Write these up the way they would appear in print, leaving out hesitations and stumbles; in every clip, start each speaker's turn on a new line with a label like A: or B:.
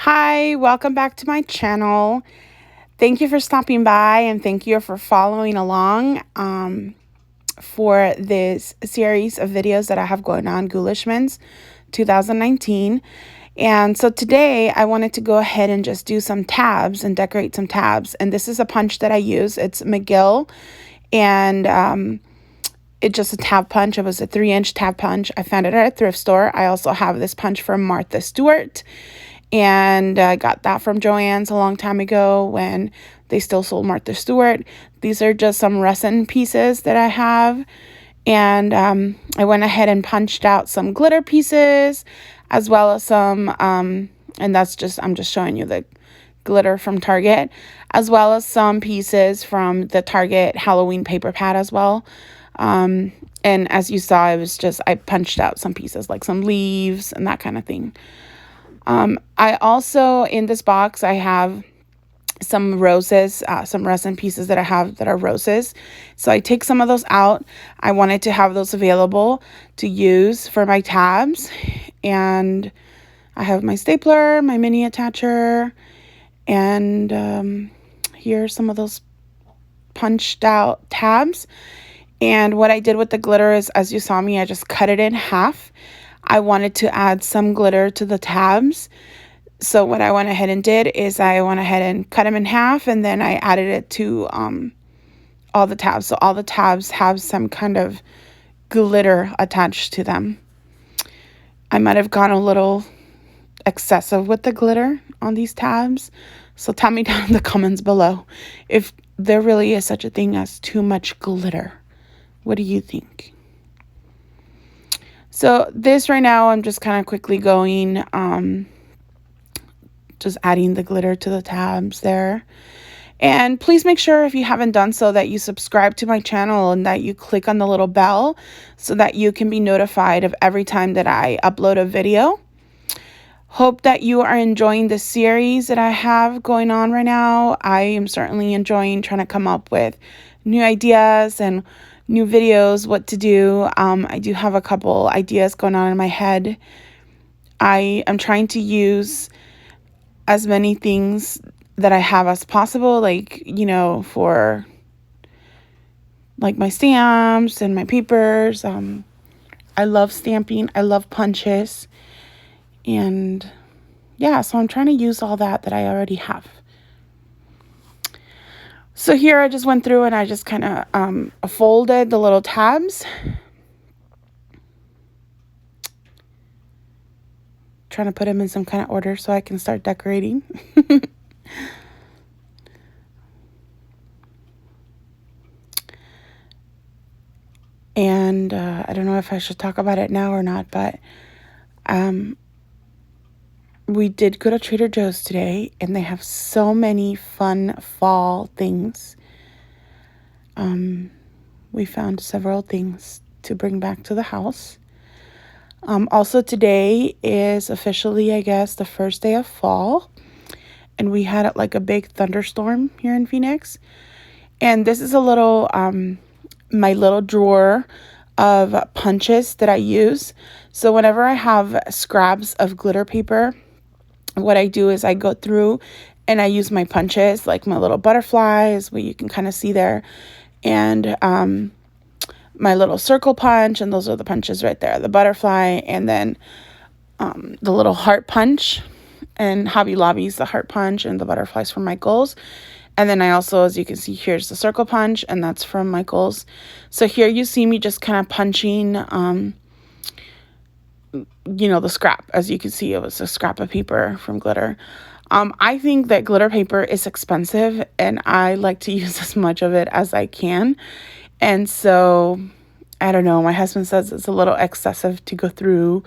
A: Hi, welcome back to my channel. Thank you for stopping by and thank you for following along for this series of videos that I have going on, Ghoulishments 2019. And so today I wanted to go ahead and just do some tabs and decorate some tabs. And this is a punch that I use. It's McGill, and it's just a tab punch. It was a 3-inch tab punch. I found it at a thrift store. I also have this punch from Martha Stewart. And I got that from Joann's a long time ago when they still sold Martha Stewart. These are just some resin pieces that I have. And I went ahead and punched out some glitter pieces as well as some, and that's just, I'm just showing you the glitter from Target, as well as some pieces from the Target Halloween paper pad as well. And as you saw, it was just, I punched out some pieces like some leaves and that kind of thing. I also, in this box, I have some roses, some resin pieces that I have that are roses. So I take some of those out. I wanted to have those available to use for my tabs. And I have my stapler, my mini attacher, and here are some of those punched out tabs. And what I did with the glitter is, as you saw me, I just cut it in half. I wanted to add some glitter to the tabs. So what I went ahead and did is I went ahead and cut them in half, and then I added it to all the tabs. So all the tabs have some kind of glitter attached to them. I might have gone a little excessive with the glitter on these tabs. So tell me down in the comments below if there really is such a thing as too much glitter. What do you think? So this right now, I'm just kind of quickly going, just adding the glitter to the tabs there. And please make sure, if you haven't done so, that you subscribe to my channel and that you click on the little bell so that you can be notified of every time that I upload a video. Hope that you are enjoying the series that I have going on right now. I am certainly enjoying trying to come up with new ideas and new videos, what to do. I do have a couple ideas going on in my head. I am trying to use as many things that I have as possible, like, you know, for like my stamps and my papers. I love stamping. I love punches. And yeah, so I'm trying to use all that I already have. So here I just went through and I just kind of folded the little tabs. Trying to put them in some kind of order so I can start decorating. And I don't know if I should talk about it now or not, but we did go to Trader Joe's today, and they have so many fun fall things. We found several things to bring back to the house. Also today is officially, I guess, the first day of fall, and we had like a big thunderstorm here in Phoenix. And this is a little, my little drawer of punches that I use. So whenever I have scraps of glitter paper, what I do is I go through and I use my punches, like my little butterflies, what you can kind of see there, and my little circle punch, and those are the punches right there, the butterfly, and then the little heart punch, and Hobby Lobby's the heart punch, and the butterflies from Michael's. And then I also, as you can see, here's the circle punch, and that's from Michael's. So here you see me just kind of punching, you know, the scrap. As you can see, it was a scrap of paper from glitter. I think that glitter paper is expensive, and I like to use as much of it as I can. And so, I don't know, my husband says it's a little excessive to go through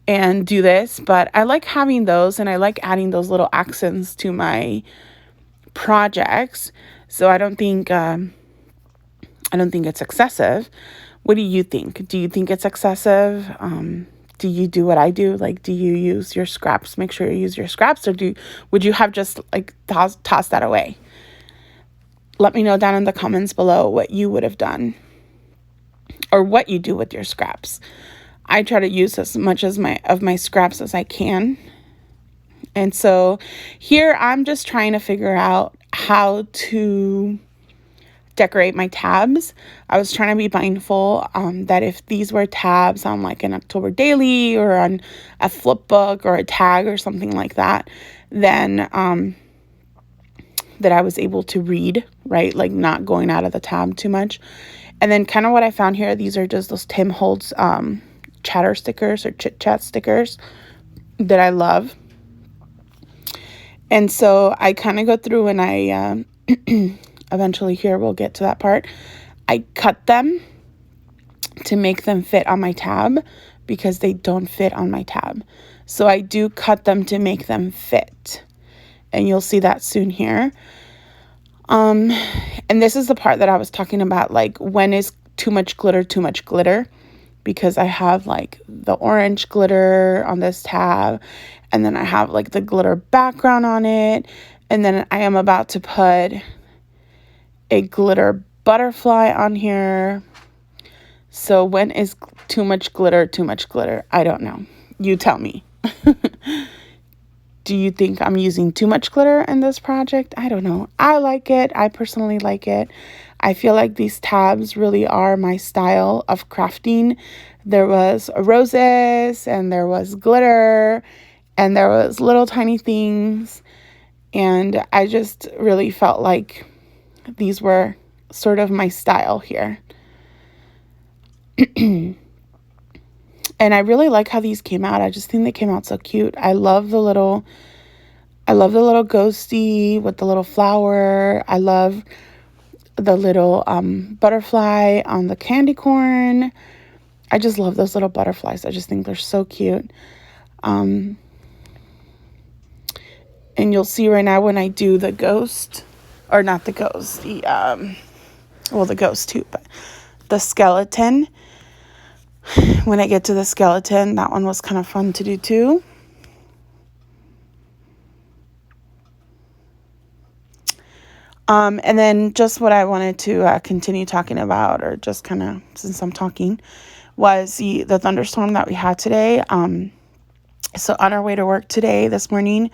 A: and do this, but I like having those, and I like adding those little accents to my projects. So I don't think it's excessive. What do you think? Do you think it's excessive? Do you do what I do? Like, do you use your scraps? Make sure you use your scraps, or would you have just like toss that away? Let me know down in the comments below what you would have done, or what you do with your scraps. I try to use as much of my scraps as I can. And so here I'm just trying to figure out how to decorate my tabs. I was trying to be mindful that if these were tabs on like an October daily or on a flip book or a tag or something like that, then that I was able to read, right? Like not going out of the tab too much. And then kind of what I found here, these are just those Tim Holtz chatter stickers or chit chat stickers that I love. And so I kind of go through and I eventually here we'll get to that part. I cut them to make them fit on my tab because they don't fit on my tab. So I do cut them to make them fit. And you'll see that soon here. And this is the part that I was talking about, like when is too much glitter, because I have like the orange glitter on this tab, and then I have like the glitter background on it, and then I am about to put a glitter butterfly on here. So when is too much glitter? I don't know. You tell me. Do you think I'm using too much glitter in this project? I don't know. I like it. I personally like it. I feel like these tabs really are my style of crafting. There was roses and there was glitter and there was little tiny things. And I just really felt like these were sort of my style here. And I really like how these came out. I just think they came out so cute. I love the little ghosty with the little flower. I love the little butterfly on the candy corn. I just love those little butterflies. I just think they're so cute. And you'll see right now when I do the ghost, or not the ghost, the ghost too, but the skeleton. When I get to the skeleton, that one was kind of fun to do too. And then just what I wanted to continue talking about, or just kind of since I'm talking, was the thunderstorm that we had today. So on our way to work today, this morning,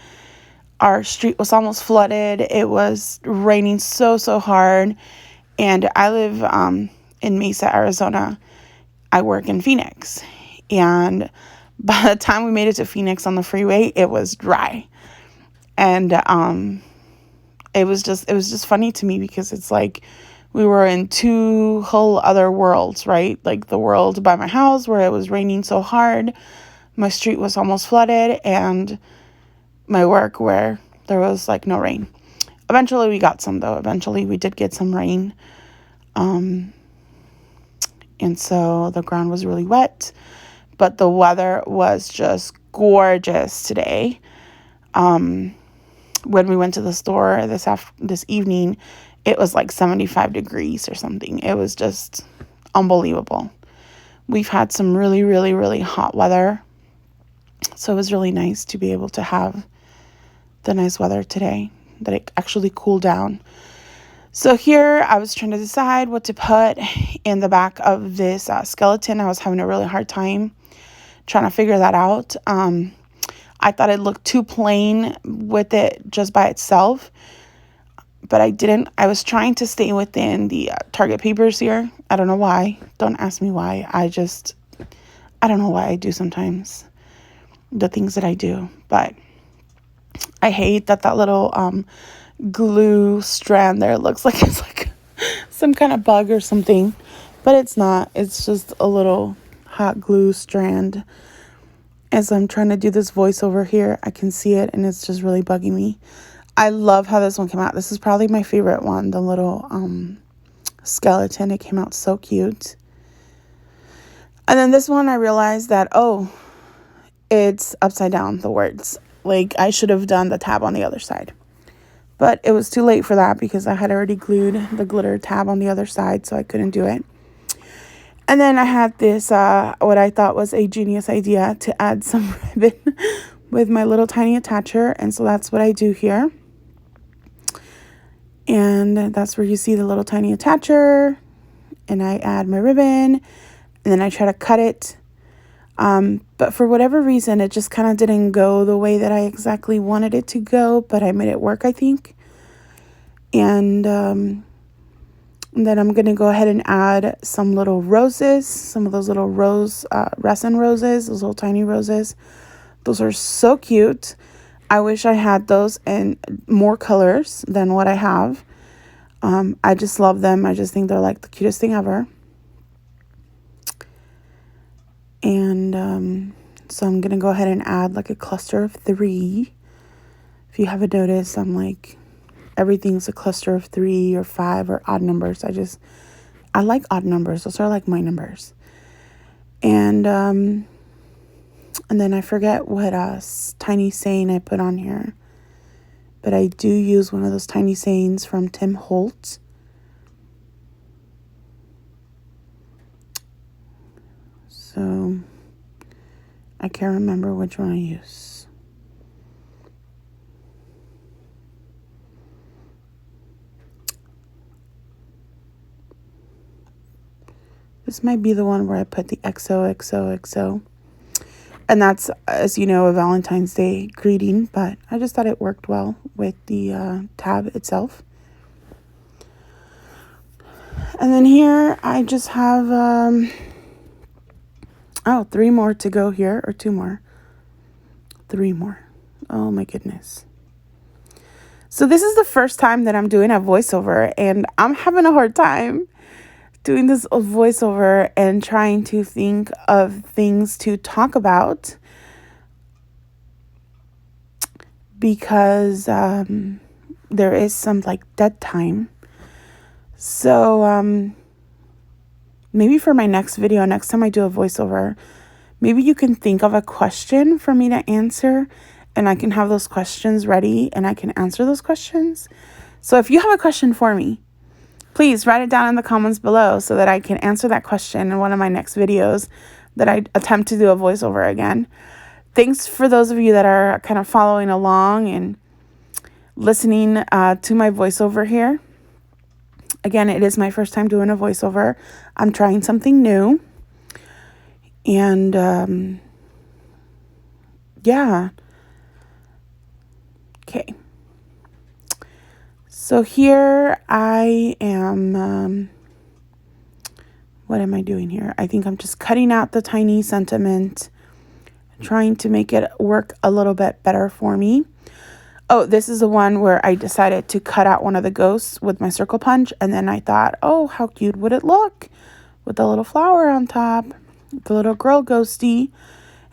A: our street was almost flooded. It was raining so hard. And I live in Mesa, Arizona. I work in Phoenix. And by the time we made it to Phoenix on the freeway, it was dry. And it was just funny to me because it's like we were in two whole other worlds, right? Like the world by my house where it was raining so hard, my street was almost flooded, and my work where there was like no rain. Eventually we got some though. Eventually we did get some rain. And so the ground was really wet, but the weather was just gorgeous today. When we went to the store this evening, it was like 75 degrees or something. It was just unbelievable. We've had some really, really, really hot weather. So it was really nice to be able to have the nice weather today, that it actually cooled down. So here I was trying to decide what to put in the back of this skeleton. I was having a really hard time trying to figure that out. I thought it looked too plain with it just by itself, but I didn't. I was trying to stay within the Target papers here. I don't know why. Don't ask me why. I don't know why I do sometimes the things that I do, but I hate that little glue strand there. It looks like it's like some kind of bug or something, but it's not. It's just a little hot glue strand. As I'm trying to do this voiceover here, I can see it and it's just really bugging me. I love how this one came out. This is probably my favorite one, the little skeleton. It came out so cute. And then this one I realized that, it's upside down, the words. Like I should have done the tab on the other side. But it was too late for that because I had already glued the glitter tab on the other side, so I couldn't do it. And then I had this, what I thought was a genius idea to add some ribbon with my little tiny attacher. And so that's what I do here. And that's where you see the little tiny attacher. And I add my ribbon. And then I try to cut it But for whatever reason, it just kind of didn't go the way that I exactly wanted it to go, but I made it work, I think. And then I'm going to go ahead and add some little roses, some of those little resin roses, those little tiny roses. Those are so cute. I wish I had those in more colors than what I have. I just love them. I just think they're like the cutest thing ever. And so I'm going to go ahead and add like a cluster of 3. If you haven't noticed, I'm like, everything's a cluster of 3 or 5 or odd numbers. I like odd numbers. Those are like my numbers. And then I forget what tiny saying I put on here. But I do use one of those tiny sayings from Tim Holtz. So I can't remember which one I use. This might be the one where I put the XOXOXO. And that's, as you know, a Valentine's Day greeting. But I just thought it worked well with the tab itself. And then here I just have, 3 more to go here. Or 2 more. 3 more. Oh my goodness. So this is the first time that I'm doing a voiceover. And I'm having a hard time doing this voiceover and trying to think of things to talk about, because there is some like dead time. So maybe for my next video, next time I do a voiceover, maybe you can think of a question for me to answer, and I can have those questions ready and I can answer those questions. So if you have a question for me, please write it down in the comments below so that I can answer that question in one of my next videos that I attempt to do a voiceover again. Thanks for those of you that are kind of following along and listening to my voiceover here. Again, it is my first time doing a voiceover. I'm trying something new. And yeah. Okay. So here I am, what am I doing here? I think I'm just cutting out the tiny sentiment, trying to make it work a little bit better for me. Oh, this is the one where I decided to cut out one of the ghosts with my circle punch. And then I thought, oh, how cute would it look with the little flower on top, the little girl ghosty.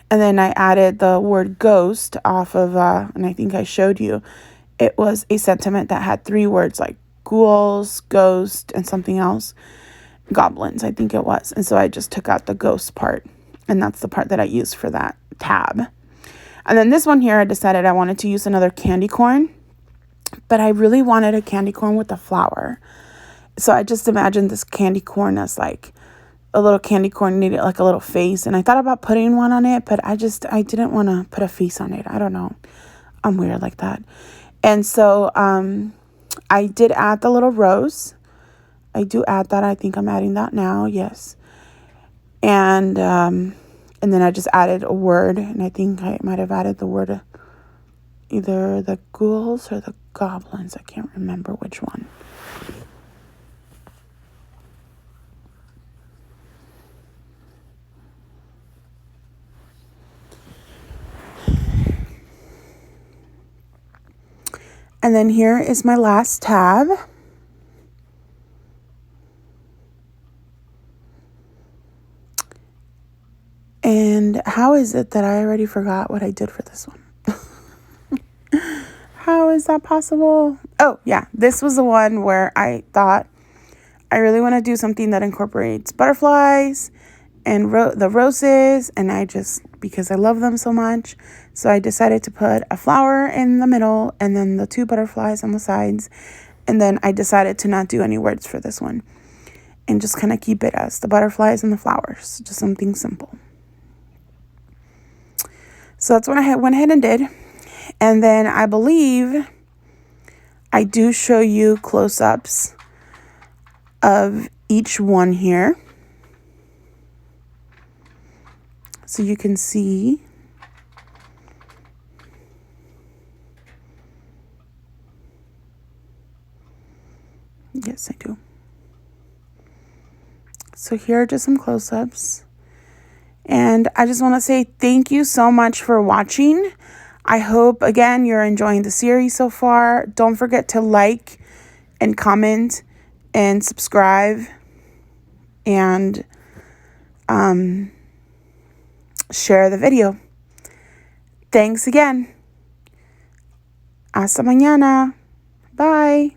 A: And then I added the word ghost off of, and I think I showed you. It was a sentiment that had 3 words like ghouls, ghost, and something else. Goblins, I think it was. And so I just took out the ghost part. And that's the part that I used for that tab. And then this one here, I decided I wanted to use another candy corn. But I really wanted a candy corn with a flower. So I just imagined this candy corn as like a little candy corn needed like a little face. And I thought about putting one on it, but I didn't want to put a face on it. I don't know. I'm weird like that. And so I did add the little rose. I do add that. I think I'm adding that now. Yes. And then I just added a word. And I think I might have added the word either the ghouls or the goblins. I can't remember which one. And then here is my last tab. And how is it that I already forgot what I did for this one? How is that possible? Oh, yeah. This was the one where I thought I really want to do something that incorporates butterflies and the roses. And because I love them so much. So I decided to put a flower in the middle and then the 2 butterflies on the sides. And then I decided to not do any words for this one. And just kind of keep it as the butterflies and the flowers. Just something simple. So that's what I went ahead and did. And then I believe I do show you close-ups of each one here. so you can see. Yes, I do. So here are just some close-ups. And I just want to say thank you so much for watching. I hope, again, you're enjoying the series so far. Don't forget to like and comment and subscribe and share the video. Thanks again. Hasta mañana. Bye.